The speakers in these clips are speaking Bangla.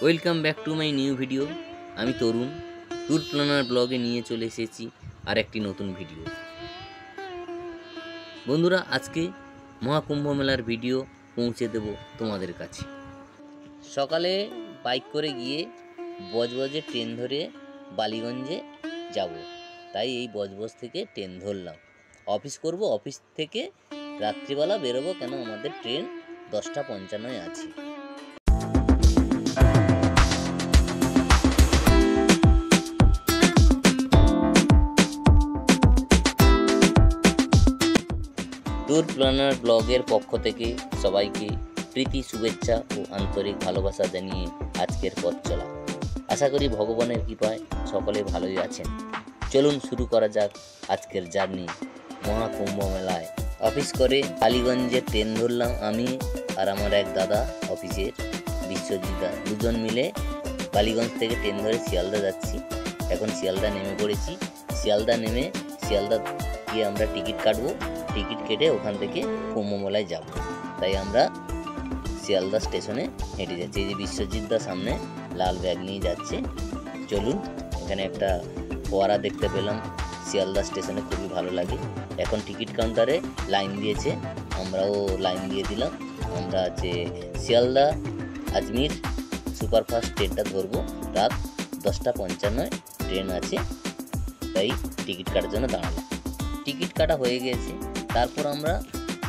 Welcome back to my new video. আমি তরুণ ট্যুর প্ল্যানার ব্লগে নিয়ে চলে এসেছি আর একটি নতুন ভিডিও। বন্ধুরা, আজকে মহাকুম্ভ মেলার ভিডিও পৌঁছে দেব তোমাদের কাছে। সকালে বাইক করে গিয়ে বজবজে ট্রেন ধরে বালিগঞ্জে যাব, তাই এই বজবজ থেকে ট্রেন ধরলাম। অফিস করব, অফিস থেকে রাত্রিবেলা বেরোবো, কেন আমাদের ট্রেন 10:55 আছে। ট্যুর প্ল্যানার ব্লগের পক্ষ থেকে সবাইকে প্রীতি, শুভেচ্ছা ও আন্তরিক ভালোবাসা জানিয়ে আজকের পথ চলা। আশা করি ভগবানের কৃপায় সকলে ভালোই আছেন। চলুন শুরু করা যাক আজকের জার্নি মহাকুম্ভ মেলায়। অফিস করে বালিগঞ্জে ট্রেন ধরলাম আমি আর আমার এক দাদা অফিসের, বিশ্বজিৎ দা। দুজন মিলে বালিগঞ্জ থেকে ট্রেন ধরে শিয়ালদা যাচ্ছি। এখন শিয়ালদা নেমে পড়েছি। শিয়ালদা নেমে শিয়ালদা গিয়ে আমরা টিকিট কাটবো। টিকিট কেটে ওখান থেকে কুম্ভমেলায় যাব, তাই আমরা শিয়ালদা স্টেশনে হেঁটে যাচ্ছি। এই যে বিশ্বজিৎ দা সামনে লাল ব্যাগ নিয়ে যাচ্ছে। চলুন, এখানে একটা ফোয়ারা দেখতে পেলাম শিয়ালদা স্টেশনে, খুবই ভালো লাগে। এখন টিকিট কাউন্টারে লাইন দিয়েছে, আমরাও লাইন দিয়ে দিলাম। আমরা যে শিয়ালদা আজমির সুপারফাস্ট ট্রেনটা ধরবো। রাত 10:55 ট্রেন আছে, তাই টিকিট কাটার জন্য দাঁড়ালাম। টিকিট কাটা হয়ে গেছে। তারপর আমরা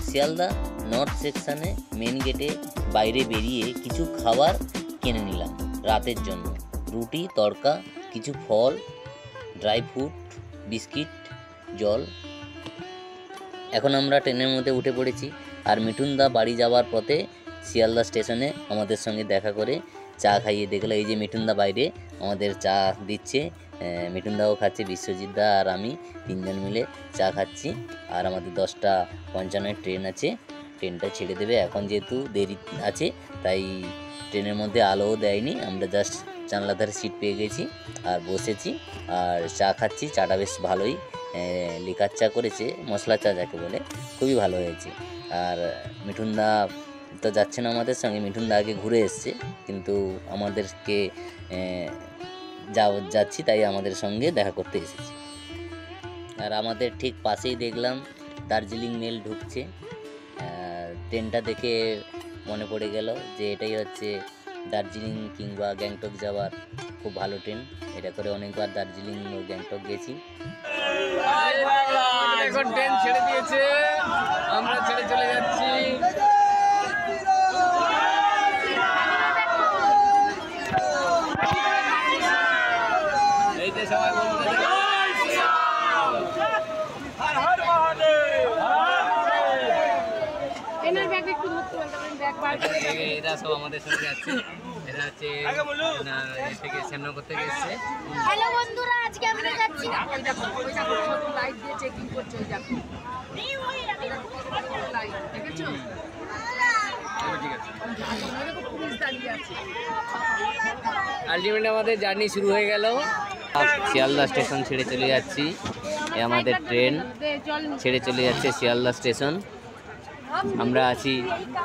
শিয়ালদা নর্থ সেকশানে মেন গেটে বাইরে বেরিয়ে কিছু খাবার কিনে নিলাম রাতের জন্য। রুটি, তড়কা, কিছু ফল, ড্রাই ফ্রুট, বিস্কিট, জল। এখন আমরা ট্রেনের মধ্যে উঠে পড়েছি। আর মিঠুনদা বাড়ি যাওয়ার পথে শিয়ালদা স্টেশনে আমাদের সঙ্গে দেখা করে চা খাইয়ে দেখলো। এই যে মিঠুনদা বাইরে আমাদের চা দিচ্ছে, মিঠুনদাও খাচ্ছে, বিশ্বজিৎ দা আর আমি তিনজন মিলে চা খাচ্ছি। আর আমাদের 10:55 ট্রেন আছে, ট্রেনটা ছেড়ে দেবে। এখন যেহেতু দেরি আছে, তাই ট্রেনের মধ্যে আলোও দেয়নি। আমরা জাস্ট জানলা ধারে সিট পেয়ে গেছি আর বসেছি আর চা খাচ্ছি। চাটা বেশ ভালোই, লিকার চা করেছে, মশলা চা যাকে বলে, খুবই ভালো হয়েছে। আর মিঠুনদা তো যাচ্ছে না আমাদের সঙ্গে, মিঠুনদা আগে ঘুরে এসছে, কিন্তু আমাদেরকে যাচ্ছি তাই আমাদের সঙ্গে দেখা করতে এসেছি। আর আমাদের ঠিক পাশেই দেখলাম দার্জিলিং মেল ঢুকছে। ট্রেনটা দেখে মনে পড়ে গেল যে এটাই হচ্ছে দার্জিলিং কিংবা গ্যাংটক যাওয়ার খুব ভালো ট্রেন। এটা করে অনেকবার দার্জিলিং ও গ্যাংটক গেছি। এখন ট্রেন ছেড়ে দিয়েছে, আমরা ছেড়ে চলে যাচ্ছি। এই যে সবাই বলতে এরা সব আমাদের সঙ্গে যাচ্ছে। এরা হচ্ছে থেকে শ্যামনগর থেকে এসছে। হ্যালো বন্ধুরা, আজকে আমরা যাচ্ছি লাইট দিয়ে চেকিং করছে। ওই দেখো লাইট দেখেছো? আলটিমেট আমাদের জার্নি শুরু হয়ে গেল। শিয়ালদা স্টেশন ছেড়ে চলে যাচ্ছি। আমাদের ট্রেন ছেড়ে চলে যাচ্ছে শিয়ালদা স্টেশন। আমরা আছি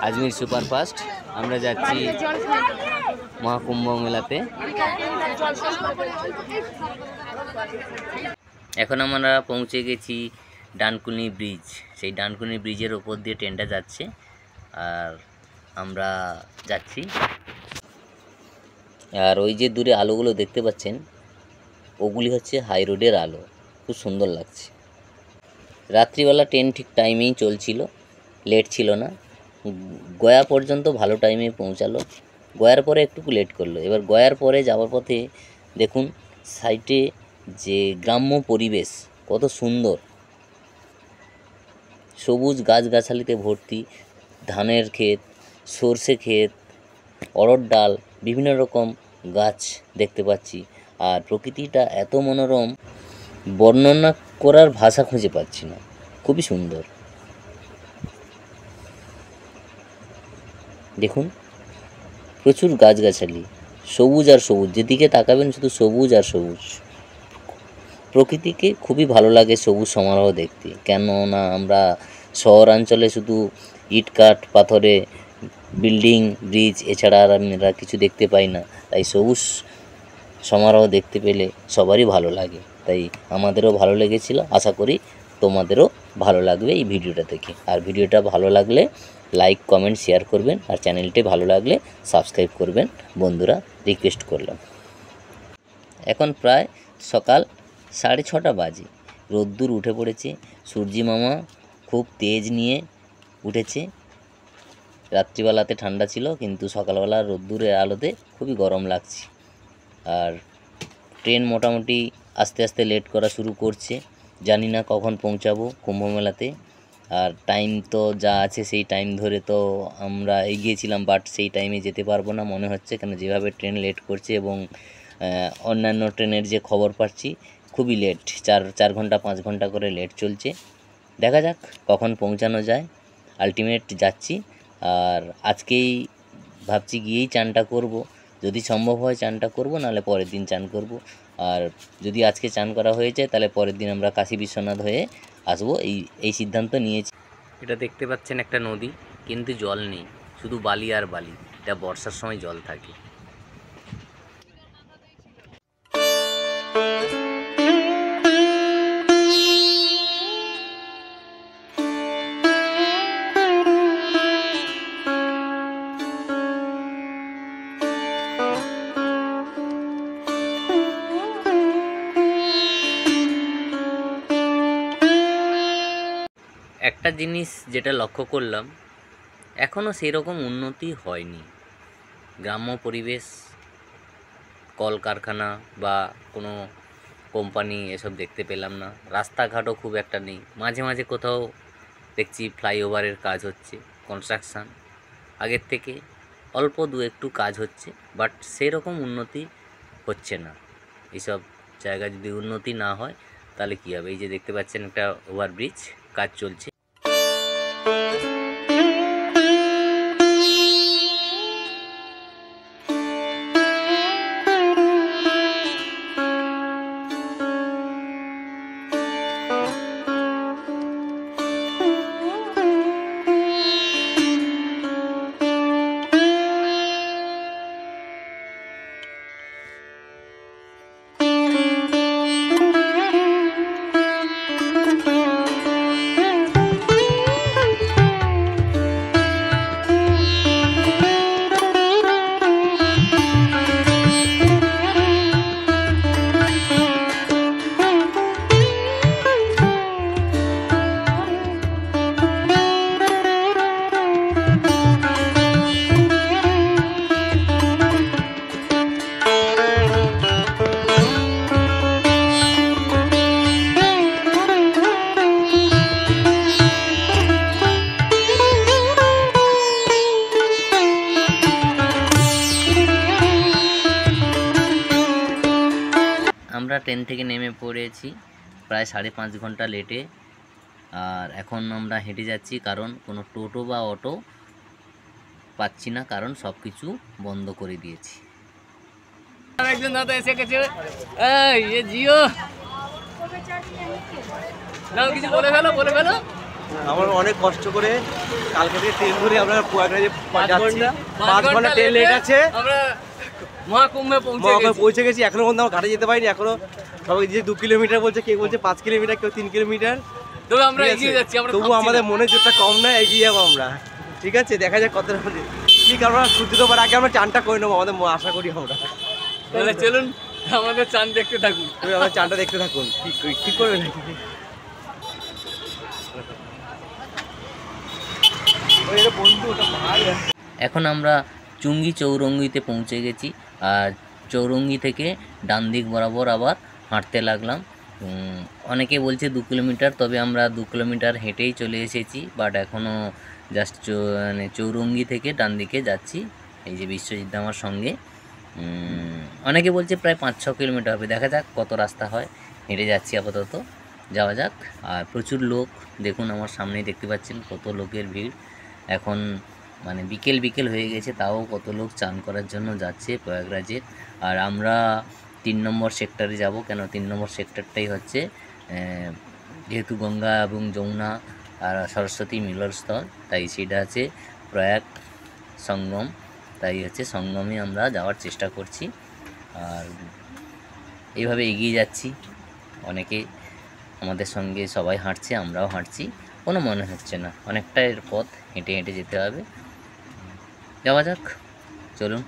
আজমির সুপারফাস্ট। আমরা যাচ্ছি মহাকুম্ভ মেলাতে। এখন আমরা পৌঁছে গেছি ডানকুনি ব্রিজ। সেই ডানকুনি ব্রিজের ওপর দিয়ে ট্রেনটা যাচ্ছে আর আমরা যাচ্ছি। আর ওই যে দূরে আলোগুলো দেখতে পাচ্ছেন, ওগুলি হচ্ছে হাই রোডের আলো, খুব সুন্দর লাগছে। রাত্রিবেলা ট্রেন ঠিক টাইমেই চলছিল, লেট ছিল না। গয়া পর্যন্ত ভালো টাইমে পৌঁছালো। গয়ার পরে একটু লেট করলো। এবার গয়ার পরে যাওয়ার পথে দেখুন সাইডে যে গ্রাম্য পরিবেশ কত সুন্দর, সবুজ গাছগাছালিতে ভর্তি, ধানের ক্ষেত, সর্ষে ক্ষেত, অড়হর ডাল, বিভিন্ন রকম গাছ দেখতে পাচ্ছি। আর প্রকৃতিটা এত মনোরম, বর্ণনা করার ভাষা খুঁজে পাচ্ছি না, খুবই সুন্দর। দেখুন প্রচুর গাছগাছালি, সবুজ আর সবুজ, যেদিকে তাকাবেন শুধু সবুজ আর সবুজ। প্রকৃতিকে খুবই ভালো লাগে সবুজ সমারোহ দেখতে। কেননা আমরা শহরাঞ্চলে শুধু ইট কাঠ পাথরে বিল্ডিং ব্রিজ এছাড়া আর আমরা কিছু দেখতে পাই না, তাই সবুজ সমারোহ দেখতে পেলে সবারই ভালো লাগে। তাই আমাদেরও ভালো লেগেছিল, আশা করি তোমাদেরও ভালো লাগবে এই ভিডিওটা দেখে। আর ভিডিওটা ভালো লাগলে লাইক কমেন্ট শেয়ার করবেন, আর চ্যানেলটি ভালো লাগলে সাবস্ক্রাইব করবেন বন্ধুরা, রিকোয়েস্ট করলাম। এখন প্রায় সকাল 6:30 বাজে, রোদ্দুর উঠে পড়েছে, সূর্যি মামা খুব তেজ নিয়ে উঠেছে। রাত্রিবেলাতে ঠান্ডা ছিল, কিন্তু সকালবেলা রোদ্দুরের আলোতে খুবই গরম লাগছে। আর ট্রেন মোটামুটি আস্তে আস্তে লেট করা শুরু করছে, জানি না কখন পৌঁছাবো কুম্ভ মেলাতে। আর টাইম তো যা আছে সেই টাইম ধরে তো আমরা এগিয়েছিলাম, বাট সেই টাইমে যেতে পারবো না মনে হচ্ছে, কেন যেভাবে ট্রেন লেট করছে এবং অন্যান্য ট্রেনের যে খবর পাচ্ছি খুবই লেট, 4 ঘন্টা 5 ঘন্টা করে লেট চলছে। দেখা যাক কখন পৌঁছানো যায়, আলটিমেট যাচ্ছি। আর আজকেই ভাবছি গিয়েই চানটা করব, যদি সম্ভব হয় চানটা করব, নাহলে পরের দিন চান করব। আর যদি আজকে চান করা হয়ে যায় তাহলে পরের দিন আমরা কাশী বিশ্বনাথ হয়ে আসবো, এই সিদ্ধান্ত নিয়েছি। এটা দেখতে পাচ্ছেন একটা নদী, কিন্তু জল নেই, শুধু বালি আর বালি। এটা বর্ষার সময় জল থাকে। একটা জিনিস যেটা লক্ষ্য করলাম, এখনও সেরকম উন্নতি হয়নি। গ্রাম্য পরিবেশ, কলকারখানা বা কোনো কোম্পানি এসব দেখতে পেলাম না। রাস্তাঘাটও খুব একটা নেই, মাঝে মাঝে কোথাও দেখছি ফ্লাইওভারের কাজ হচ্ছে, কনস্ট্রাকশান। আগের থেকে অল্প দু একটু কাজ হচ্ছে, বাট সেরকম উন্নতি হচ্ছে না। এইসব জায়গা যদি উন্নতি না হয় তাহলে কী হবে? এই যে দেখতে পাচ্ছেন একটা ওভারব্রিজ কাজ চলছে। আমরা ট্রেন থেকে নেমে পড়েছি প্রায় 5.5 ঘন্টা লেটে। আর এখন আমরা হেঁটে যাচ্ছি, কারণ কোনো টোটো বা অটো পাচ্ছি না, কারণ সব কিছু বন্ধ করে দিয়েছি। একজন দাদা এসে গেছে, এই জিও নাও, কিছু বলে ফেলো। আমার অনেক কষ্ট করে কালকে থেকে ট্রেন ধরে আমরা প্রয়াগরাজে যাচ্ছি, 5 ঘন্টা ট্রেন লেট আছে। আমরা মহাকুম্ভে পৌঁছে গেছি, এখনো পর্যন্ত আমরা ঘাটে যেতে পারিনি। এখনো সবাই যে 2 কিলোমিটার বলছে, কেউ বলছে 5 কিলোমিটার, কেউ 3 কিলোমিটার। তবে আমরা এগিয়ে যাচ্ছি, তবু আমাদের মনে জোরটা কম না, এগিয়ে যাবো আমরা। ঠিক আছে, দেখা যাক কতটা ঠিক। আমরা সূর্য দেবার আগে আমরা চানটা করে নেবো, আমাদের আশা করি আমরা। তাহলে চলুন আমাদের চান দেখতে থাকুন। আমাদের চানটা দেখতে থাকুন, ঠিক করবে নাকি? এখন আমরা চুঙ্গি চৌরঙ্গিতে পৌঁছে গেছি, আর চৌরঙ্গি থেকে ডান দিক বরাবর আবার হাঁটতে লাগলাম। অনেকে বলছে 2 কিলোমিটার, তবে আমরা 2 কিলোমিটার হেঁটেই চলে এসেছি। বাট এখনও জাস্ট মানে চৌরঙ্গি থেকে ডান দিকে যাচ্ছি। এই যে বিশ্বজিৎ আমার সঙ্গে, অনেকে বলছে প্রায় 5-6 কিলোমিটার হবে। দেখা যাক কত রাস্তা হয়, হেঁটে যাচ্ছি আপাতত, যাওয়া যাক। আর প্রচুর লোক, দেখুন আমার সামনেই দেখতে পাচ্ছেন কত লোকের ভিড়। এখন মানে বিকেল হয়ে গেছে, তাও কত লোক চান করার জন্য যাচ্ছে প্রয়াগরাজে। আর আমরা 3 নম্বর সেক্টরে যাব, কেন 3 নম্বর সেক্টরটাই হচ্ছে যেহেতু গঙ্গা এবং যমুনা আর সরস্বতী মিলনস্থল, তাই সেটা আছে প্রয়াগ সঙ্গম, তাই হচ্ছে সঙ্গমে আমরা যাওয়ার চেষ্টা করছি। আর এইভাবে এগিয়ে যাচ্ছি, অনেকে আমাদের সঙ্গে সবাই হাঁটছে, আমরাও হাঁটছি, কোনো মনে হচ্ছে না, অনেকটা এর পথ হেঁটে হেঁটে যেতে হবে। যাওয়া যাক, চলুন।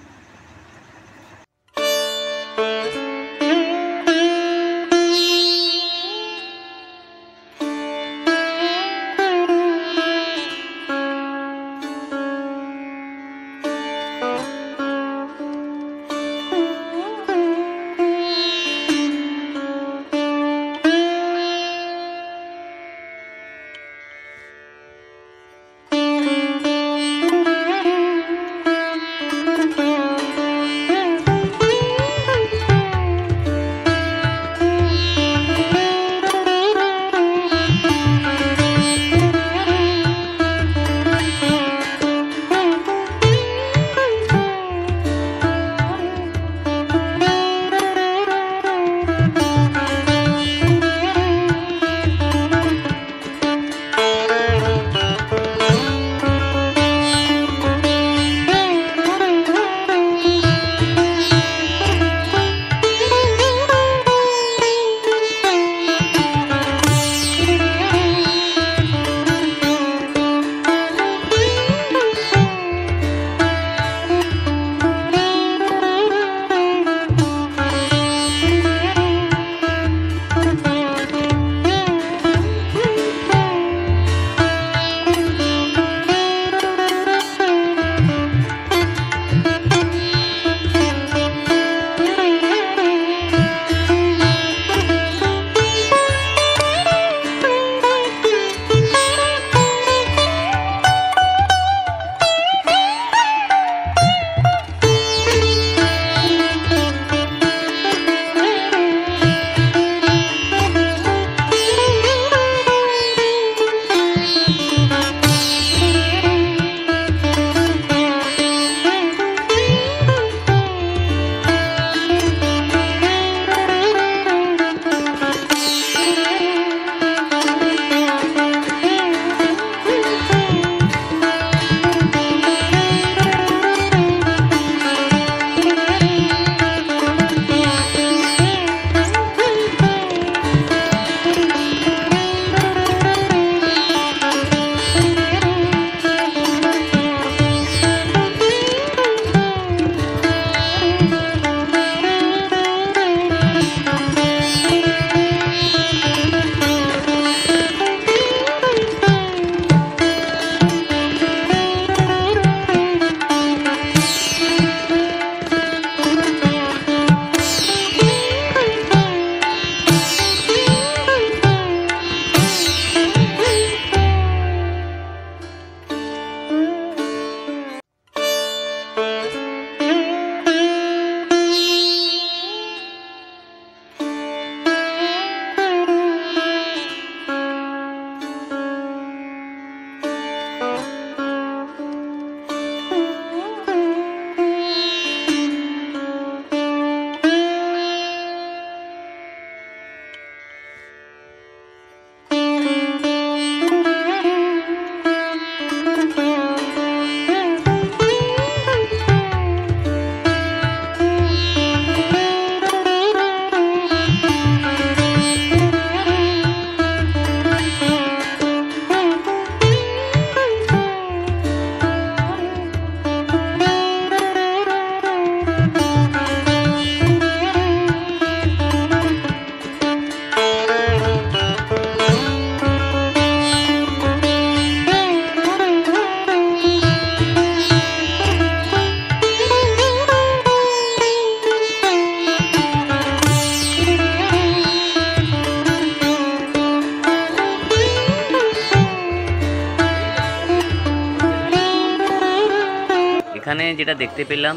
এখানে যেটা দেখতে পেলাম,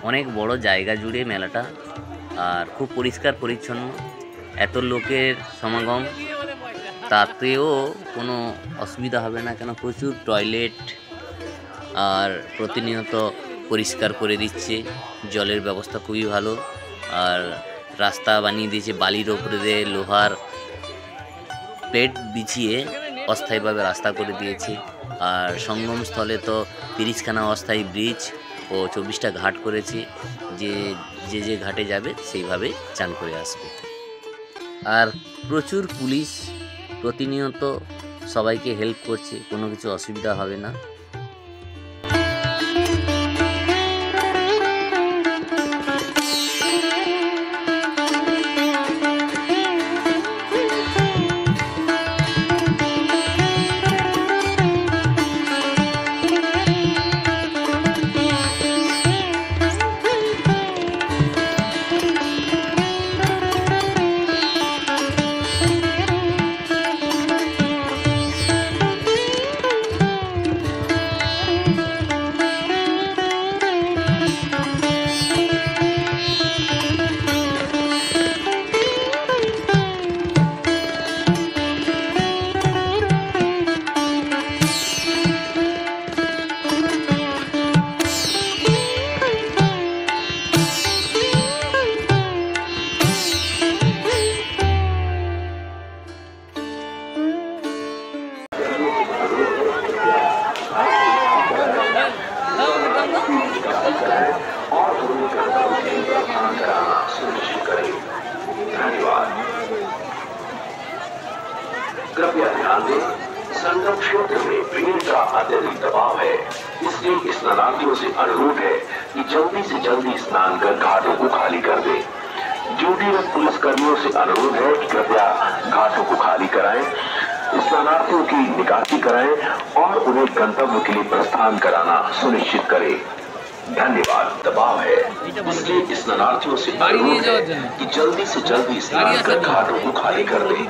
অনেক বড় জায়গা জুড়ে মেলাটা, আর খুব পরিষ্কার পরিচ্ছন্ন, এত লোকের সমাগম, তাতেও কোনো অসুবিধা হবে না, কেন প্রচুর টয়লেট আর প্রতিনিয়ত পরিষ্কার করে দিচ্ছে, জলের ব্যবস্থা খুবই ভালো, আর রাস্তা বানিয়ে দিয়েছে বালির ওপরে দিয়ে লোহার প্লেট বিছিয়ে অস্থায়ীভাবে রাস্তা করে দিয়েছে। আর সঙ্গমস্থলে তো 30খানা অস্থায়ী ব্রিজ ও 24টা ঘাট করেছি, যে ঘাটে যাবে সেইভাবে চান করে আসবে। আর প্রচুর পুলিশ প্রতিনিয়ত সবাইকে হেল্প করছে, কোনো কিছু অসুবিধা হবে না। कृपया ध्यान दें, संगम क्षेत्र में भीड़ का अत्यधिक दबाव है, इसलिए स्नानार्थियों से अनुरोध है कि जल्दी से जल्दी स्नान कर घाटों को खाली कर दें। ड्यूटीरत पुलिस कर्मियों से अनुरोध है कि कृपया घाटों को खाली कराएं, स्नानार्थियों की निकासी कराएं और उन्हें गंतव्य के लिए प्रस्थान कराना सुनिश्चित करें। धन्यवाद। दबाव है, इसलिए स्नानार्थियों से अनुरोध है कि जल्दी से जल्दी स्नान कर घाटों को खाली कर दें।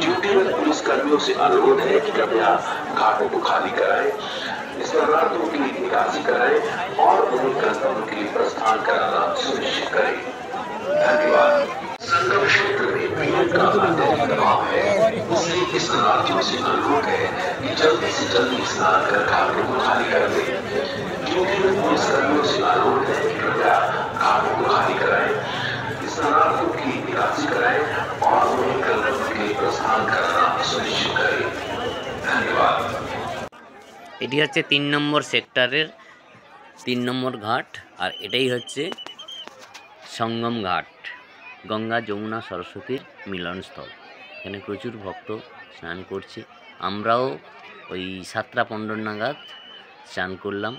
ड्यूटीरत पुलिस कर्मियों से अनुरोध है कि कृपया घाटों को खाली कराएं, स्नानार्थियों की निकासी कराएं और उन्हें गंतव्य के लिए प्रस्थान कराना सुनिश्चित करें। धन्यवाद। संगम क्षेत्र में भीड़ का अत्यधिक दबाव है, इसलिए स्नानार्थियों से अनुरोध है कि जल्दी से जल्दी स्नान कर घाटों को खाली कर दें। ड्यूटीरत पुलिस कर्मियों से अनुरोध है कि कृपया घाटों को खाली कराएं, स्नानार्थियों की निकासी कराएं और उन्हें गंतव्य के लिए प्रस्थान कराना सुनिश्चित करें। धन्यवाद। এটি হচ্ছে 3 নম্বর সেক্টরের 3 নম্বর ঘাট, আর এটাই হচ্ছে সঙ্গম ঘাট, গঙ্গা যমুনা সরস্বতীর মিলনস্থল। এখানে প্রচুর ভক্ত স্নান করছে। আমরাও ওই 7টা-15 নাগাদ চান করলাম,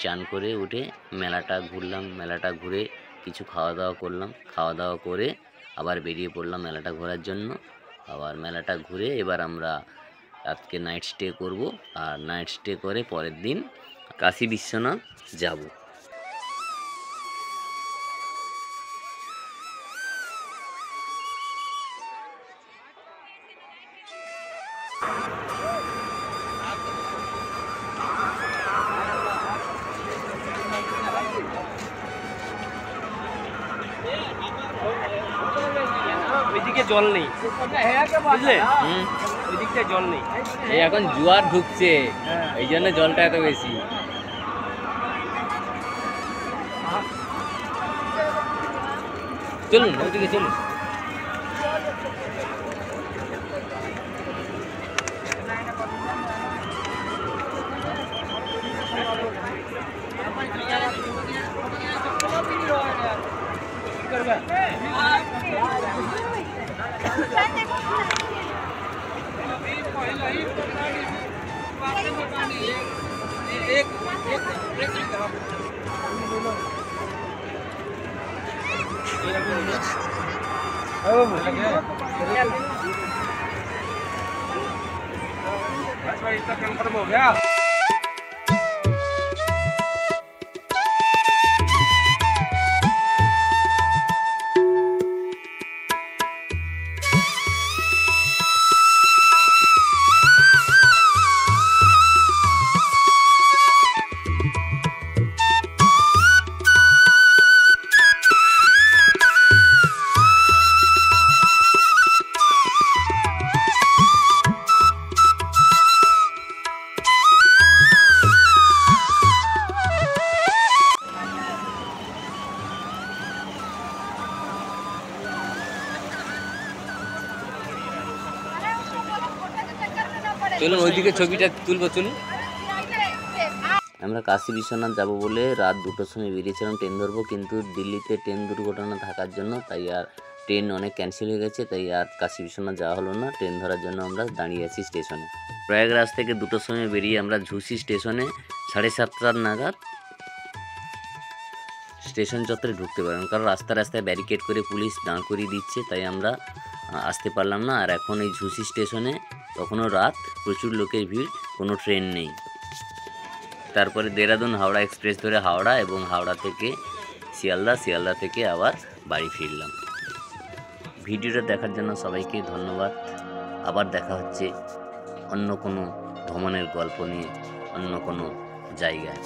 চান করে উঠে মেলাটা ঘুরলাম, মেলাটা ঘুরে কিছু খাওয়া দাওয়া করলাম, খাওয়া দাওয়া করে আবার বেরিয়ে পড়লাম মেলাটা ঘোরার জন্য। আবার মেলাটা ঘুরে এবার আমরা আজকে নাইট স্টে করব, আর নাইট স্টে করে পরের দিন কাশী বিশ্বনাথ যাব। ওইদিকে জল নেই, বুঝলে? ওইদিকটা জল নেই, এই এখন জোয়ার ঢুকছে, এই জন্য জলটা এত বেশি। চলুন ওইদিকে চলুন। कंफर्म हो गया। চলুন ওইদিকে ছবিটা তুলবো, চলুন। আমরা কাশী বিশ্বনাথ যাব বলে রাত 2টোর সময় বেরিয়েছিলাম ট্রেন ধরবো, কিন্তু দিল্লিতে ট্রেন দুর্ঘটনা থাকার জন্য তাই আর ট্রেন অনেক ক্যান্সেল হয়ে গেছে, তাই আর কাশী বিশ্বনাথ যাওয়া হলো না। ট্রেন ধরার জন্য আমরা দাঁড়িয়ে আছি স্টেশনে। প্রয়াগরাজ থেকে 2টোর সময় বেরিয়ে আমরা ঝুসি স্টেশনে 7:30 নাগাদ স্টেশন চত্বরে ঢুকতে পারলাম, কারণ রাস্তায় ব্যারিকেড করে পুলিশ দাঁড় করিয়ে দিচ্ছে, তাই আমরা আসতে পারলাম না। আর এখন এই ঝুসি স্টেশনে তখনও রাত, প্রচুর লোকের ভিড়, কোনো ট্রেন নেই। তারপরে দেরাদুন হাওড়া এক্সপ্রেস ধরে হাওড়া, এবং হাওড়া থেকে শিয়ালদা থেকে আবার বাড়ি ফিরলাম। ভিডিওটা দেখার জন্য সবাইকে ধন্যবাদ। আবার দেখা হচ্ছে অন্য কোনো ভ্রমণের গল্প নিয়ে, অন্য কোনো জায়গায়।